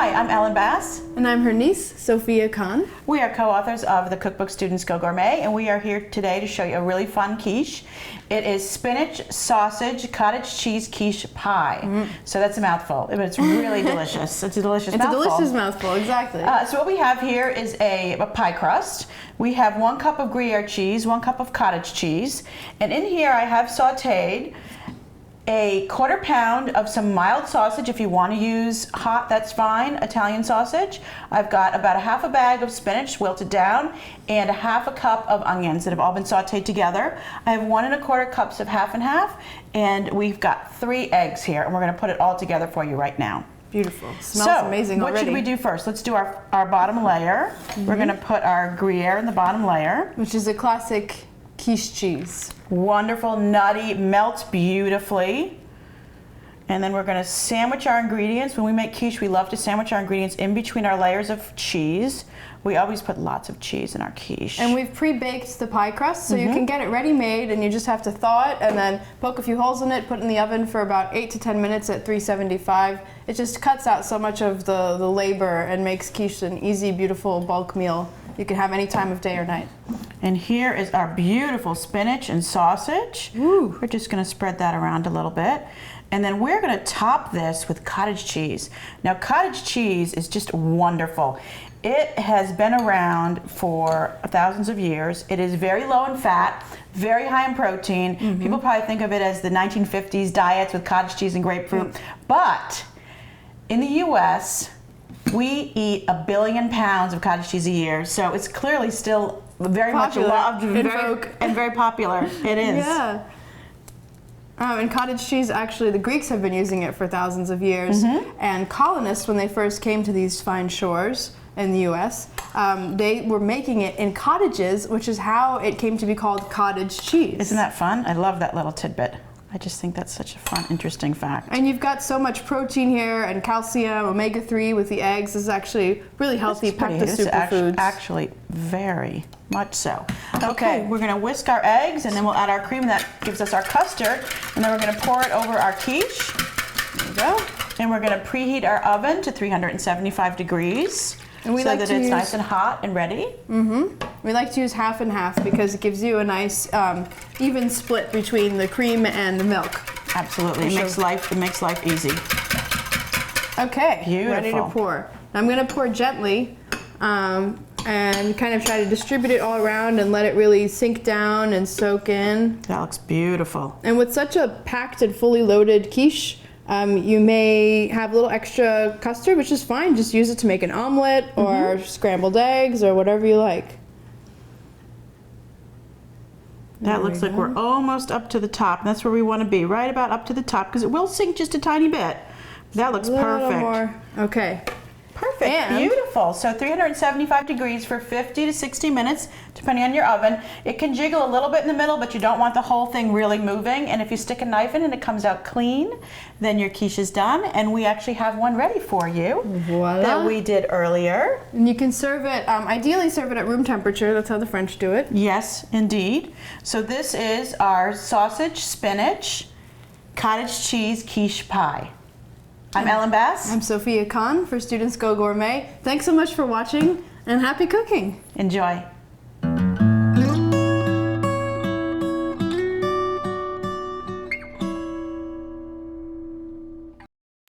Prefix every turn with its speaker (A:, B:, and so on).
A: Hi, I'm Ellen Bass.
B: And I'm her niece, Sophia Khan.
A: We are co-authors of the cookbook Students Go Gourmet, and we are here today to show you a really fun quiche. It is spinach, sausage, cottage cheese quiche pie. So that's a mouthful, but it's really delicious. It's a delicious mouthful.
B: It's a delicious mouthful, exactly.
A: So what we have here is a pie crust. We have 1 cup of Gruyere cheese, 1 cup of cottage cheese, and in here I have sauteed a 1/4 pound of some mild sausage. If you want to use hot, that's fine, Italian sausage. I've got about a 1/2 bag of spinach wilted down and a 1/2 cup of onions that have all been sauteed together. I have 1 1/4 cups of 1/2 and 1/2, and we've got 3 eggs here, and we're going to put it all together for you right now.
B: Beautiful. Smells amazing already.
A: What should we do first? Let's do our bottom layer. We're going to put our Gruyere in the bottom layer.
B: Which is a classic quiche cheese.
A: Wonderful, nutty, melts beautifully. And then we're going to sandwich our ingredients. When we make quiche, we love to sandwich our ingredients in between our layers of cheese. We always put lots of cheese in our quiche.
B: And we've pre-baked the pie crust, so you can get it ready-made, and you just have to thaw it and then poke a few holes in it, put it in the oven for about 8 to 10 minutes at 375. It just cuts out so much of the labor and makes quiche an easy, beautiful bulk meal you can have any time of day or night.
A: And here is our beautiful spinach and sausage.
B: Ooh.
A: We're just going to spread that around a little bit. And then we're going to top this with cottage cheese. Now, cottage cheese is just wonderful. It has been around for thousands of years. It is very low in fat, very high in protein. People probably think of it as the 1950s diets with cottage cheese and grapefruit. But in the US, we eat 1 billion pounds of cottage cheese a year, so it's clearly still very
B: Popular.
A: much loved
B: In
A: and very popular. It is.
B: Yeah. And cottage cheese, actually, the Greeks have been using it for thousands of years. And colonists, when they first came to these fine shores in the US, they were making it in cottages, which is how it came to be called cottage cheese.
A: Isn't that fun? I love that little tidbit. I just think that's such a fun, interesting fact.
B: And you've got so much protein here and calcium, omega-3 with the eggs. This is actually really healthy, packed with superfoods.
A: Actually, very much so. Okay, we're going to whisk our eggs, and then we'll add our cream. That gives us our custard. And then we're going to pour it over our quiche. There we go. And we're going to preheat our oven to 375 degrees.
B: And we
A: so
B: like
A: that
B: to
A: it's
B: use,
A: nice and hot and ready.
B: We like to use 1/2 and 1/2 because it gives you a nice even split between the cream and the milk.
A: Absolutely, it makes life easy.
B: Okay,
A: beautiful.
B: Ready to pour. I'm going to pour gently and kind of try to distribute it all around and let it really sink down and soak in.
A: That looks beautiful.
B: And with such a packed and fully loaded quiche, you may have a little extra custard, which is fine. Just use it to make an omelet or scrambled eggs or whatever you like.
A: That looks like we're almost up to the top. That's where we want to be, right about up to the top, because it will sink just a tiny bit. That looks perfect.
B: More. Okay.
A: Perfect,
B: And
A: beautiful. So 375 degrees for 50 to 60 minutes, depending on your oven. It can jiggle a little bit in the middle, but you don't want the whole thing really moving. And if you stick a knife in and it comes out clean, then your quiche is done. And we actually have one ready for you that we did earlier.
B: And you can serve it, ideally serve it at room temperature. That's how the French do it.
A: Yes, indeed. So this is our sausage, spinach, cottage cheese quiche pie. I'm Ellen Bass.
B: I'm Sophia Khan for Students Go Gourmet. Thanks so much for watching, and happy cooking.
A: Enjoy.